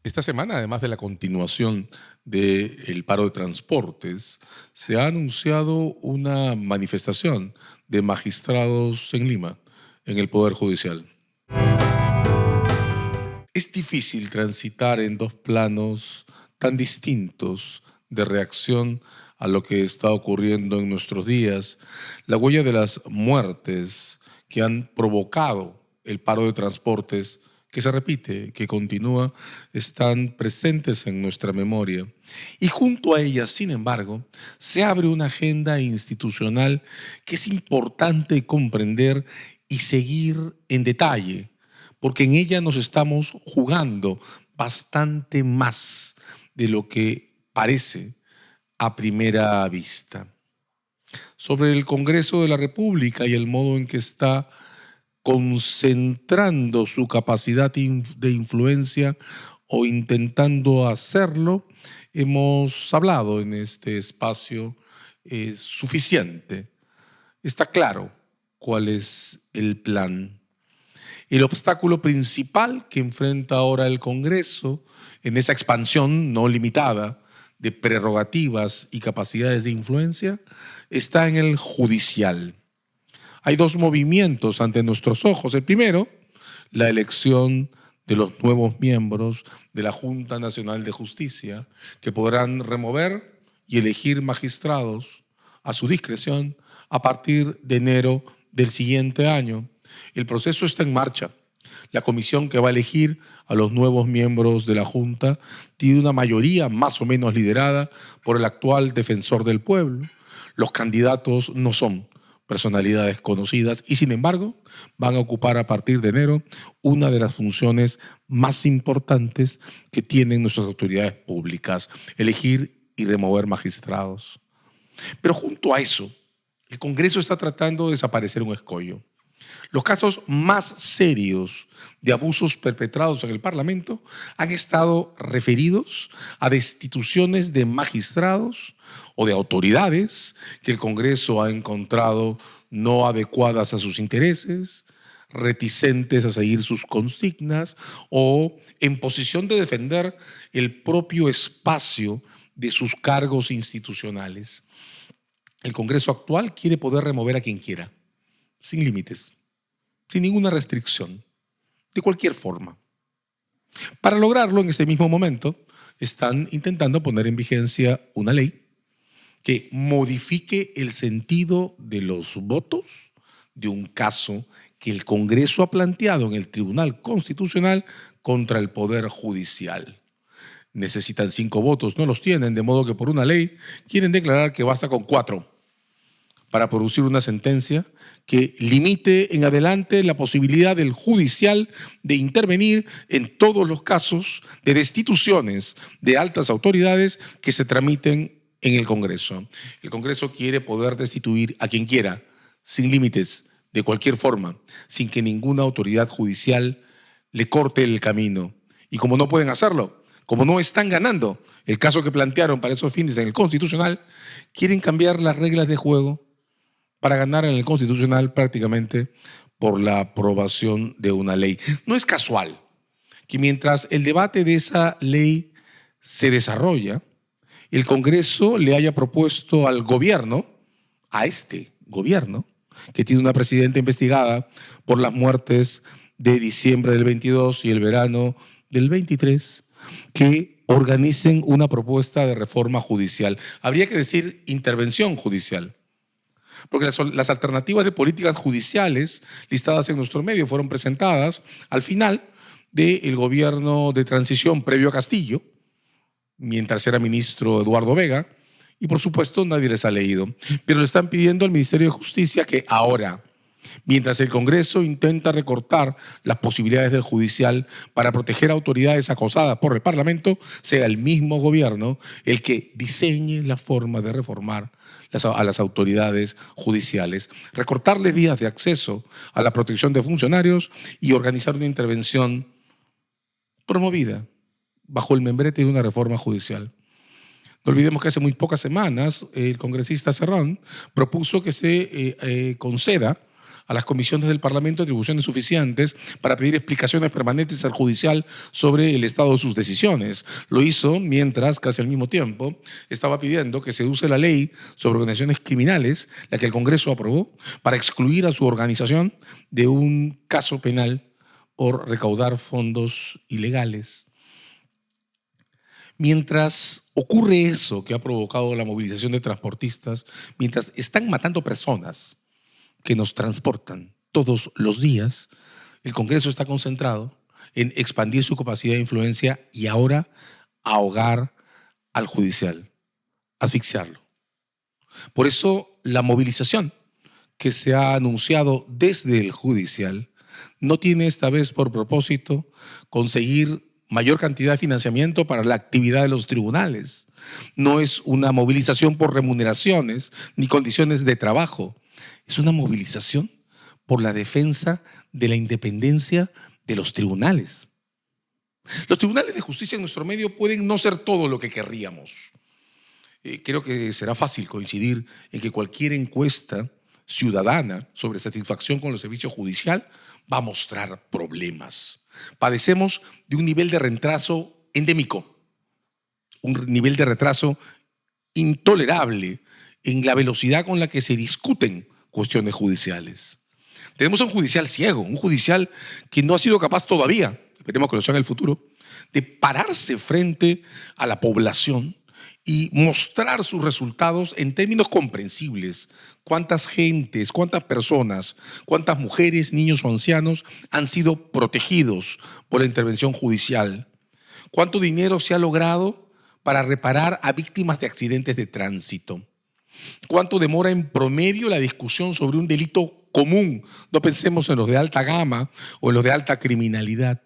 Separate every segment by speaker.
Speaker 1: Esta semana, además de la continuación del paro de transportes, se ha anunciado una manifestación de magistrados en Lima, en el Poder Judicial. Es difícil transitar en dos planos tan distintos de reacción a lo que está ocurriendo en nuestros días. La huella de las muertes que han provocado el paro de transportes, que se repite, que continúa, están presentes en nuestra memoria. Y junto a ellas, sin embargo, se abre una agenda institucional que es importante comprender y seguir en detalle, porque en ella nos estamos jugando bastante más de lo que parece a primera vista. Sobre el Congreso de la República y el modo en que está concentrando su capacidad de influencia o intentando hacerlo, hemos hablado en este espacio suficiente. Está claro cuál es el plan. El obstáculo principal que enfrenta ahora el Congreso en esa expansión no limitada de prerrogativas y capacidades de influencia está en el judicial. Hay dos movimientos ante nuestros ojos. El primero, la elección de los nuevos miembros de la Junta Nacional de Justicia, que podrán remover y elegir magistrados a su discreción a partir de enero del siguiente año. El proceso está en marcha. La comisión que va a elegir a los nuevos miembros de la Junta tiene una mayoría más o menos liderada por el actual defensor del pueblo. Los candidatos no son personalidades conocidas y, sin embargo, van a ocupar a partir de enero una de las funciones más importantes que tienen nuestras autoridades públicas: elegir y remover magistrados. Pero junto a eso, el Congreso está tratando de desaparecer un escollo. Los casos más serios de abusos perpetrados en el Parlamento han estado referidos a destituciones de magistrados o de autoridades que el Congreso ha encontrado no adecuadas a sus intereses, reticentes a seguir sus consignas o en posición de defender el propio espacio de sus cargos institucionales. El Congreso actual quiere poder remover a quien quiera, sin límites, sin ninguna restricción, de cualquier forma. Para lograrlo, en este mismo momento, están intentando poner en vigencia una ley que modifique el sentido de los votos de un caso que el Congreso ha planteado en el Tribunal Constitucional contra el Poder Judicial. Necesitan 5 votos, no los tienen, de modo que por una ley quieren declarar que basta con 4 para producir una sentencia que limite en adelante la posibilidad del judicial de intervenir en todos los casos de destituciones de altas autoridades que se tramiten en el Congreso. El Congreso quiere poder destituir a quien quiera, sin límites, de cualquier forma, sin que ninguna autoridad judicial le corte el camino. Y como no pueden hacerlo, como no están ganando el caso que plantearon para esos fines en el Constitucional, quieren cambiar las reglas de juego para ganar en el Constitucional prácticamente por la aprobación de una ley. No es casual que mientras el debate de esa ley se desarrolla, el Congreso le haya propuesto al gobierno, a este gobierno, que tiene una presidenta investigada por las muertes de diciembre del 22 y el verano del 23, que organicen una propuesta de reforma judicial. Habría que decir intervención judicial, porque las alternativas de políticas judiciales listadas en nuestro medio fueron presentadas al final del gobierno de transición previo a Castillo, mientras era ministro Eduardo Vega, y por supuesto nadie les ha leído. Pero le están pidiendo al Ministerio de Justicia que ahora, mientras el Congreso intenta recortar las posibilidades del judicial para proteger a autoridades acosadas por el Parlamento, sea el mismo gobierno el que diseñe la forma de reformar a las autoridades judiciales, recortarles vías de acceso a la protección de funcionarios y organizar una intervención promovida bajo el membrete de una reforma judicial. No olvidemos que hace muy pocas semanas el congresista Cerrón propuso que se conceda a las comisiones del Parlamento atribuciones suficientes para pedir explicaciones permanentes al judicial sobre el estado de sus decisiones. Lo hizo mientras, casi al mismo tiempo, estaba pidiendo que se use la ley sobre organizaciones criminales, la que el Congreso aprobó, para excluir a su organización de un caso penal por recaudar fondos ilegales. Mientras ocurre eso que ha provocado la movilización de transportistas, mientras están matando personas que nos transportan todos los días, el Congreso está concentrado en expandir su capacidad de influencia y ahora ahogar al judicial, asfixiarlo. Por eso la movilización que se ha anunciado desde el judicial no tiene esta vez por propósito conseguir mayor cantidad de financiamiento para la actividad de los tribunales. No es una movilización por remuneraciones ni condiciones de trabajo. Es una movilización por la defensa de la independencia de los tribunales. Los tribunales de justicia en nuestro medio pueden no ser todo lo que querríamos. Creo que será fácil coincidir en que cualquier encuesta ciudadana sobre satisfacción con el servicio judicial va a mostrar problemas. Padecemos de un nivel de retraso endémico, un nivel de retraso intolerable en la velocidad con la que se discuten cuestiones judiciales. Tenemos un judicial ciego, un judicial que no ha sido capaz todavía, esperemos que lo sea en el futuro, de pararse frente a la población y mostrar sus resultados en términos comprensibles. Cuántas gentes, cuántas personas, cuántas mujeres, niños o ancianos han sido protegidos por la intervención judicial. Cuánto dinero se ha logrado para reparar a víctimas de accidentes de tránsito. Cuánto demora en promedio la discusión sobre un delito común. No pensemos en los de alta gama o en los de alta criminalidad.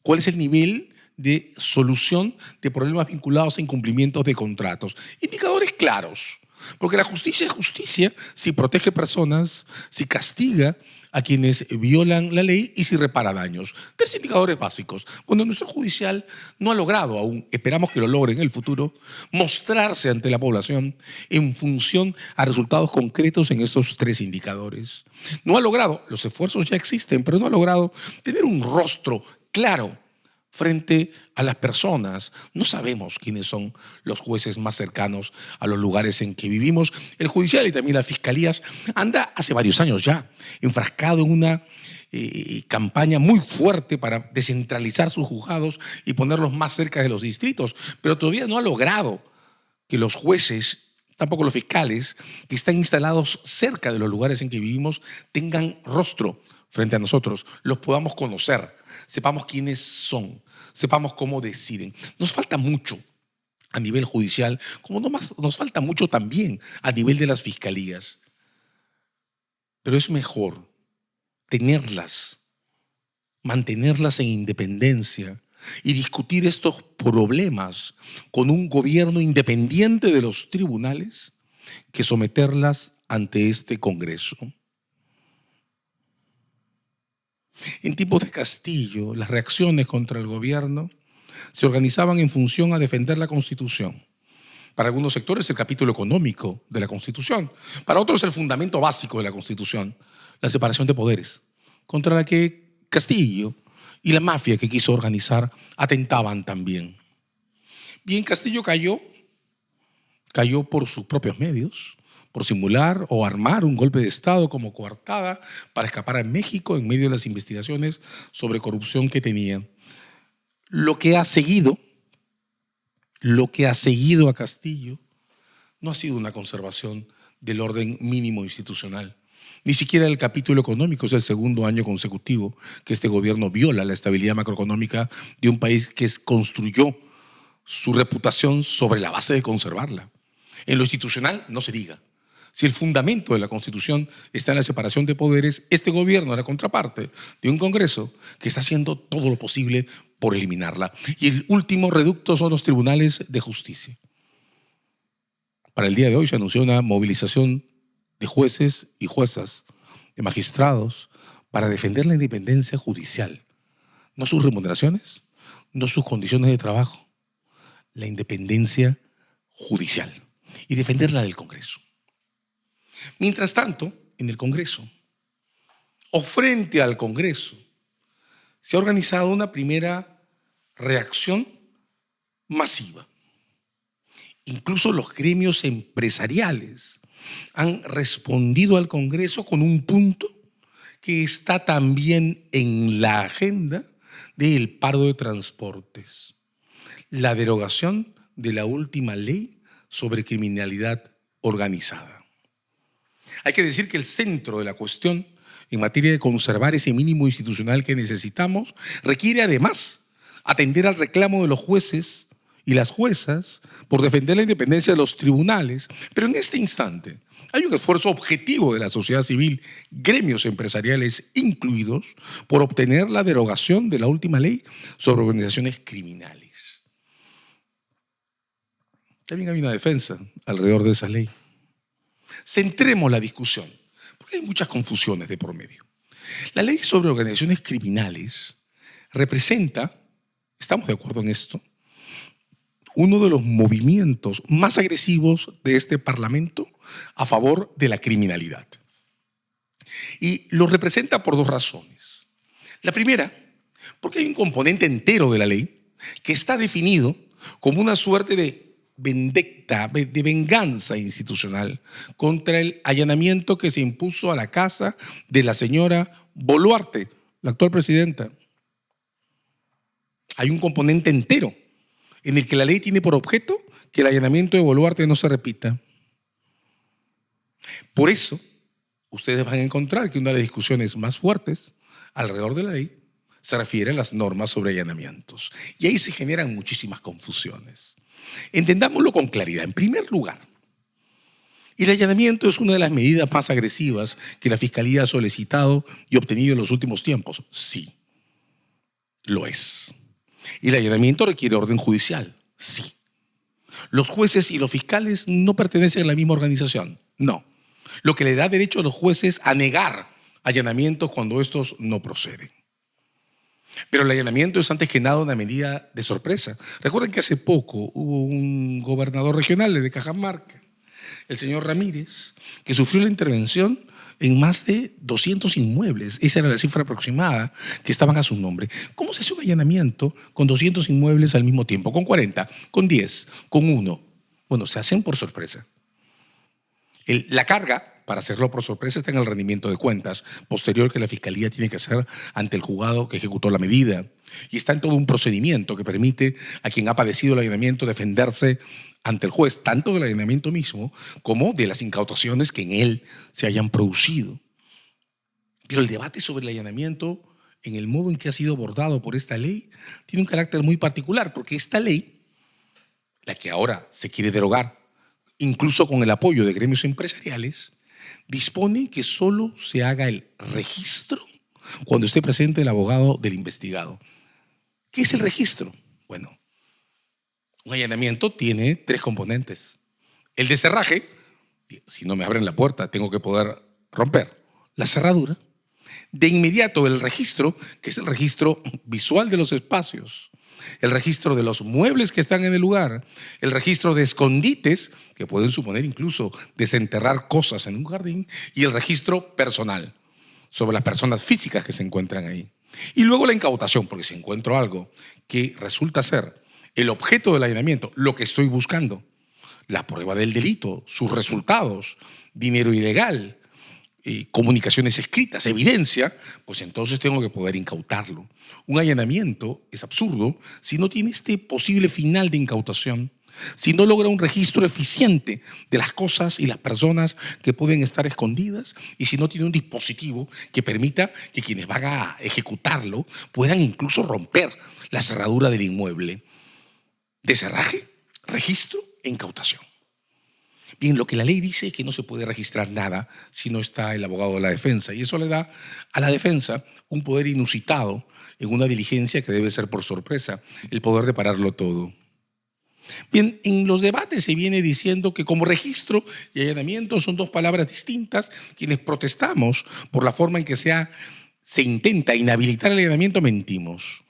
Speaker 1: ¿Cuál es el nivel de solución de problemas vinculados a incumplimientos de contratos? Indicadores claros, porque la justicia es justicia si protege personas, si castiga a quienes violan la ley y si repara daños. 3 indicadores básicos. Bueno, nuestro judicial no ha logrado aún, esperamos que lo logre en el futuro, mostrarse ante la población en función a resultados concretos en estos 3 indicadores. No ha logrado, los esfuerzos ya existen, pero no ha logrado tener un rostro claro frente a las personas. No sabemos quiénes son los jueces más cercanos a los lugares en que vivimos. El judicial y también las fiscalías anda hace varios años ya enfrascado en una campaña muy fuerte para descentralizar sus juzgados y ponerlos más cerca de los distritos, pero todavía no ha logrado que los jueces, tampoco los fiscales, que están instalados cerca de los lugares en que vivimos, tengan rostro frente a nosotros, los podamos conocer, sepamos quiénes son, sepamos cómo deciden. Nos falta mucho a nivel judicial, como nos falta mucho también a nivel de las fiscalías. Pero es mejor tenerlas, mantenerlas en independencia y discutir estos problemas con un gobierno independiente de los tribunales que someterlas ante este Congreso. En tiempos de Castillo, las reacciones contra el gobierno se organizaban en función a defender la Constitución. Para algunos sectores, el capítulo económico de la Constitución. Para otros, el fundamento básico de la Constitución, la separación de poderes, contra la que Castillo y la mafia que quiso organizar atentaban también. Bien, Castillo cayó por sus propios medios, por simular o armar un golpe de Estado como coartada para escapar a México en medio de las investigaciones sobre corrupción que tenía. Lo que ha seguido a Castillo no ha sido una conservación del orden mínimo institucional. Ni siquiera el capítulo económico es el segundo año consecutivo que este gobierno viola la estabilidad macroeconómica de un país que construyó su reputación sobre la base de conservarla. En lo institucional, no se diga. Si el fundamento de la Constitución está en la separación de poderes, este gobierno es la contraparte de un Congreso que está haciendo todo lo posible por eliminarla. Y el último reducto son los tribunales de justicia. Para el día de hoy se anunció una movilización de jueces y juezas, de magistrados, para defender la independencia judicial. No sus remuneraciones, no sus condiciones de trabajo, la independencia judicial y defenderla del Congreso. Mientras tanto, en el Congreso o frente al Congreso se ha organizado una primera reacción masiva. Incluso los gremios empresariales han respondido al Congreso con un punto que está también en la agenda del paro de transportes: la derogación de la última ley sobre criminalidad organizada. Hay que decir que el centro de la cuestión en materia de conservar ese mínimo institucional que necesitamos requiere además atender al reclamo de los jueces y las juezas por defender la independencia de los tribunales. Pero en este instante hay un esfuerzo objetivo de la sociedad civil, gremios empresariales incluidos, por obtener la derogación de la última ley sobre organizaciones criminales. También hay una defensa alrededor de esa ley. Centremos la discusión, porque hay muchas confusiones de por medio. La ley sobre organizaciones criminales representa, estamos de acuerdo en esto, uno de los movimientos más agresivos de este Parlamento a favor de la criminalidad. Y lo representa por dos razones. La primera, porque hay un componente entero de la ley que está definido como una suerte de vendetta, de venganza institucional contra el allanamiento que se impuso a la casa de la señora Boluarte, la actual presidenta. Hay un componente entero en el que la ley tiene por objeto que el allanamiento de Boluarte no se repita. Por eso, ustedes van a encontrar que una de las discusiones más fuertes alrededor de la ley se refiere a las normas sobre allanamientos. Y ahí se generan muchísimas confusiones. Entendámoslo con claridad. En primer lugar, el allanamiento es una de las medidas más agresivas que la Fiscalía ha solicitado y obtenido en los últimos tiempos. Sí, lo es. ¿Y el allanamiento requiere orden judicial? Sí. ¿Los jueces y los fiscales no pertenecen a la misma organización? No. Lo que le da derecho a los jueces a negar allanamientos cuando estos no proceden. Pero el allanamiento es antes que nada una medida de sorpresa. Recuerden que hace poco hubo un gobernador regional de Cajamarca, el señor Ramírez, que sufrió la intervención en más de 200 inmuebles. Esa era la cifra aproximada que estaban a su nombre. ¿Cómo se hace un allanamiento con 200 inmuebles al mismo tiempo? ¿Con 40? ¿Con 10? ¿Con 1? Bueno, se hacen por sorpresa. La carga para hacerlo por sorpresa está en el rendimiento de cuentas posterior que la Fiscalía tiene que hacer ante el juzgado que ejecutó la medida. Y está en todo un procedimiento que permite a quien ha padecido el allanamiento defenderse ante el juez, tanto del allanamiento mismo como de las incautaciones que en él se hayan producido. Pero el debate sobre el allanamiento, en el modo en que ha sido abordado por esta ley, tiene un carácter muy particular, porque esta ley, la que ahora se quiere derogar, incluso con el apoyo de gremios empresariales, dispone que solo se haga el registro cuando esté presente el abogado del investigado. ¿Qué es el registro? Bueno, un allanamiento tiene 3 componentes. El de cerraje: si no me abren la puerta, tengo que poder romper la cerradura. De inmediato el registro, que es el registro visual de los espacios, el registro de los muebles que están en el lugar, el registro de escondites, que pueden suponer incluso desenterrar cosas en un jardín, y el registro personal, sobre las personas físicas que se encuentran ahí. Y luego la incautación, porque si encuentro algo que resulta ser el objeto del allanamiento, lo que estoy buscando, la prueba del delito, sus resultados, dinero ilegal, comunicaciones escritas, evidencia, pues entonces tengo que poder incautarlo. Un allanamiento es absurdo si no tiene este posible final de incautación, si no logra un registro eficiente de las cosas y las personas que pueden estar escondidas, y si no tiene un dispositivo que permita que quienes van a ejecutarlo puedan incluso romper la cerradura del inmueble. De cerraje, registro e incautación. Bien, lo que la ley dice es que no se puede registrar nada si no está el abogado de la defensa, y eso le da a la defensa un poder inusitado en una diligencia que debe ser por sorpresa, el poder de pararlo todo. Bien, en los debates se viene diciendo que como registro y allanamiento son 2 palabras distintas. Quienes protestamos por la forma en que se intenta inhabilitar el allanamiento mentimos.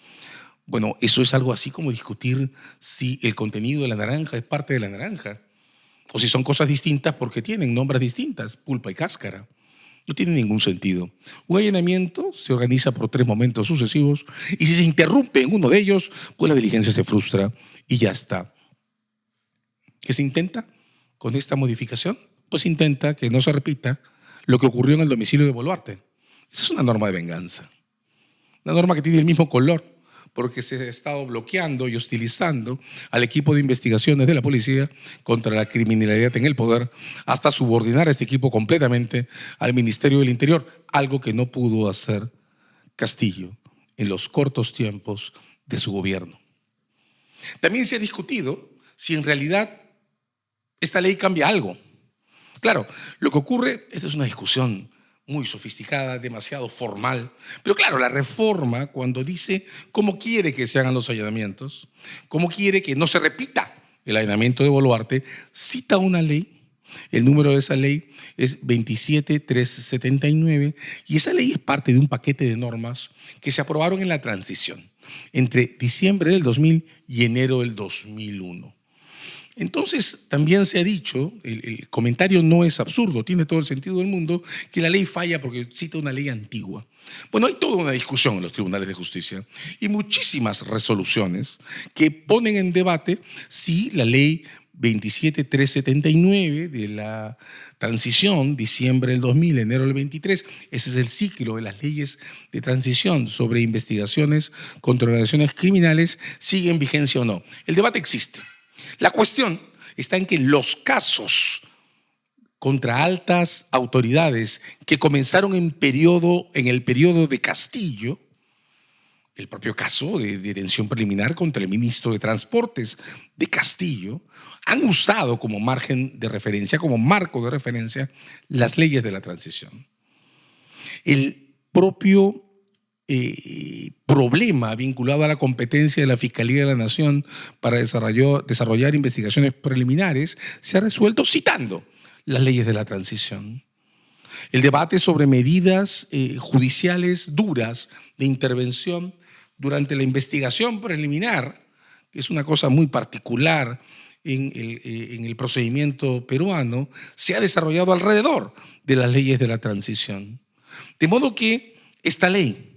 Speaker 1: Bueno, eso es algo así como discutir si el contenido de la naranja es parte de la naranja, o si son cosas distintas porque tienen nombres distintas, pulpa y cáscara. No tiene ningún sentido. Un allanamiento se organiza por 3 momentos sucesivos y si se interrumpe en uno de ellos, pues la diligencia se frustra y ya está. ¿Qué se intenta con esta modificación? Pues intenta que no se repita lo que ocurrió en el domicilio de Boluarte. Esa es una norma de venganza. Una norma que tiene el mismo color, porque se ha estado bloqueando y hostilizando al equipo de investigaciones de la policía contra la criminalidad en el poder, hasta subordinar a este equipo completamente al Ministerio del Interior, algo que no pudo hacer Castillo en los cortos tiempos de su gobierno. También se ha discutido si en realidad esta ley cambia algo. Claro, lo que ocurre, esta es una discusión muy sofisticada, demasiado formal, pero claro, la reforma cuando dice cómo quiere que se hagan los allanamientos, cómo quiere que no se repita el allanamiento de Boluarte, cita una ley, el número de esa ley es 27379 y esa ley es parte de un paquete de normas que se aprobaron en la transición entre diciembre del 2000 y enero del 2001. Entonces, también se ha dicho, el comentario no es absurdo, tiene todo el sentido del mundo, que la ley falla porque cita una ley antigua. Bueno, hay toda una discusión en los tribunales de justicia y muchísimas resoluciones que ponen en debate si la ley 27379 de la transición, diciembre del 2000, enero del 23, ese es el ciclo de las leyes de transición sobre investigaciones contra organizaciones criminales, sigue en vigencia o no. El debate existe. La cuestión está en que los casos contra altas autoridades que comenzaron en el periodo de Castillo, el propio caso de detención preliminar contra el ministro de Transportes de Castillo, han usado como margen de referencia, como marco de referencia, las leyes de la transición. El propio problema vinculado a la competencia de la Fiscalía de la Nación para desarrollar investigaciones preliminares se ha resuelto citando las leyes de la transición. El debate sobre medidas judiciales duras de intervención durante la investigación preliminar, que es una cosa muy particular en el procedimiento peruano, se ha desarrollado alrededor de las leyes de la transición. De modo que esta ley,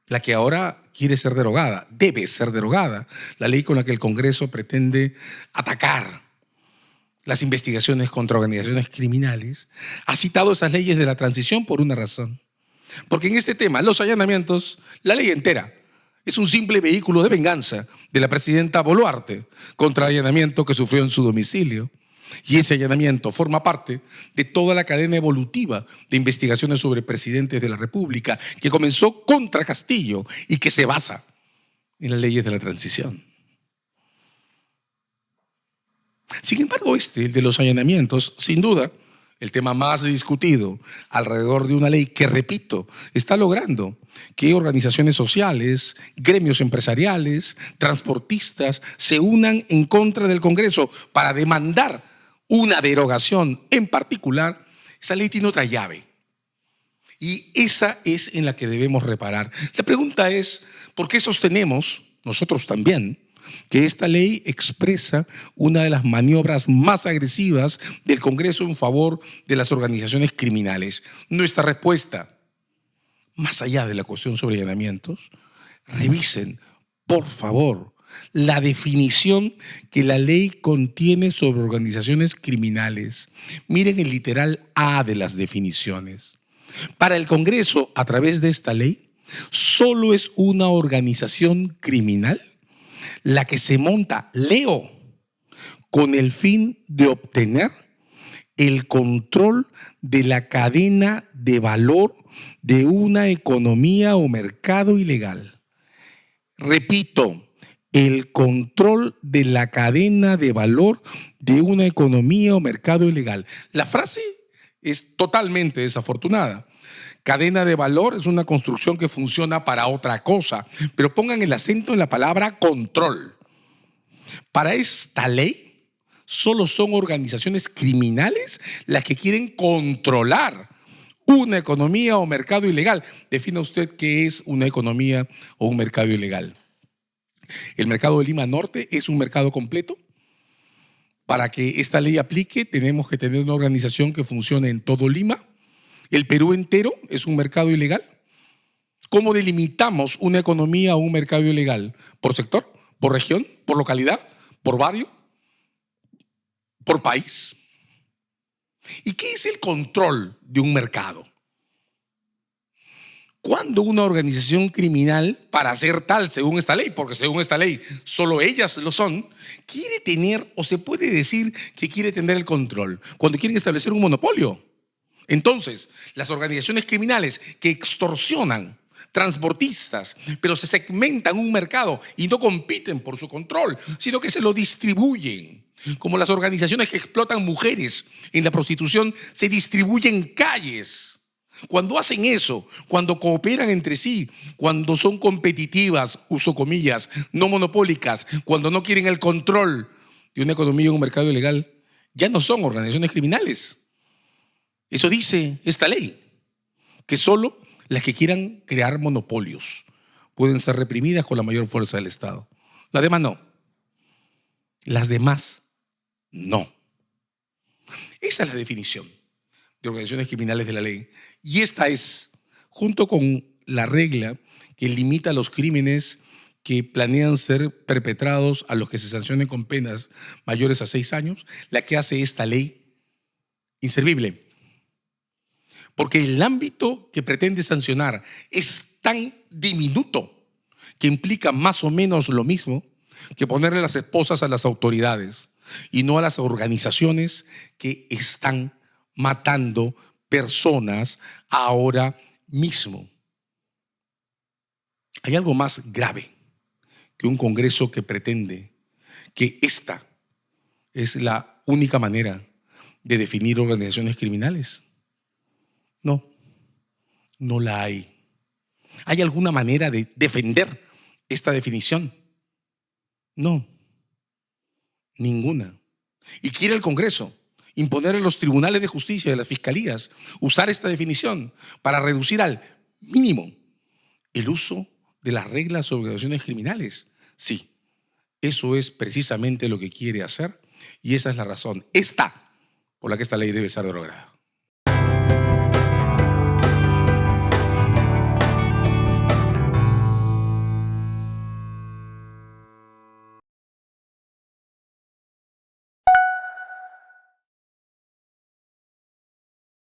Speaker 1: la que ahora quiere ser derogada, debe ser derogada, la ley con la que el Congreso pretende atacar las investigaciones contra organizaciones criminales, ha citado esas leyes de la transición por una razón. Porque en este tema, los allanamientos, la ley entera es un simple vehículo de venganza de la presidenta Boluarte contra el allanamiento que sufrió en su domicilio. Y ese allanamiento forma parte de toda la cadena evolutiva de investigaciones sobre presidentes de la República que comenzó contra Castillo y que se basa en las leyes de la transición. Sin embargo, el de los allanamientos, sin duda, el tema más discutido alrededor de una ley que, repito, está logrando que organizaciones sociales, gremios empresariales, transportistas se unan en contra del Congreso para demandar una derogación en particular. Esa ley tiene otra llave y esa es en la que debemos reparar. La pregunta es, ¿por qué sostenemos, nosotros también, que esta ley expresa una de las maniobras más agresivas del Congreso en favor de las organizaciones criminales? Nuestra respuesta, más allá de la cuestión sobre allanamientos, revisen, por favor, la definición que la ley contiene sobre organizaciones criminales. Miren el literal A de las definiciones. Para el Congreso, a través de esta ley, solo es una organización criminal la que se monta, leo, con el fin de obtener el control de la cadena de valor de una economía o mercado ilegal. Repito, el control de la cadena de valor de una economía o mercado ilegal. La frase es totalmente desafortunada. Cadena de valor es una construcción que funciona para otra cosa, pero pongan el acento en la palabra control. Para esta ley, solo son organizaciones criminales las que quieren controlar una economía o mercado ilegal. Defina usted qué es una economía o un mercado ilegal. El mercado de Lima Norte es un mercado completo. Para que esta ley aplique, tenemos que tener una organización que funcione en todo Lima, ¿El Perú entero es un mercado ilegal? ¿Cómo delimitamos una economía o un mercado ilegal? ¿Por sector? ¿Por región? ¿Por localidad? ¿Por barrio? ¿Por país? ¿Y qué es el control de un mercado? Cuando una organización criminal, para ser tal según esta ley, porque según esta ley solo ellas lo son, quiere tener o se puede decir que quiere tener el control, cuando quieren establecer un monopolio. Entonces, las organizaciones criminales que extorsionan transportistas, pero se segmentan un mercado y no compiten por su control, sino que se lo distribuyen. Como las organizaciones que explotan mujeres en la prostitución se distribuyen calles. Cuando hacen eso, cuando cooperan entre sí, cuando son competitivas, uso comillas, no monopólicas, cuando no quieren el control de una economía o un mercado ilegal, ya no son organizaciones criminales. Eso dice esta ley, que solo las que quieran crear monopolios pueden ser reprimidas con la mayor fuerza del Estado. Las demás no. Las demás no. Esa es la definición de organizaciones criminales de la ley. Y esta es, junto con la regla que limita los crímenes que planean ser perpetrados a los que se sancionen con penas mayores a 6 años, la que hace esta ley inservible. Porque el ámbito que pretende sancionar es tan diminuto que implica más o menos lo mismo que ponerle las esposas a las autoridades y no a las organizaciones que están matando personas ahora mismo. Hay algo más grave que un Congreso que pretende que esta es la única manera de definir organizaciones criminales. No, no la hay. ¿Hay alguna manera de defender esta definición? No, ninguna. Y quiere el Congreso imponer en los tribunales de justicia, de las fiscalías, usar esta definición para reducir al mínimo el uso de las reglas sobre organizaciones criminales. Sí, eso es precisamente lo que quiere hacer y esa es la razón, esta, por la que esta ley debe ser derogada.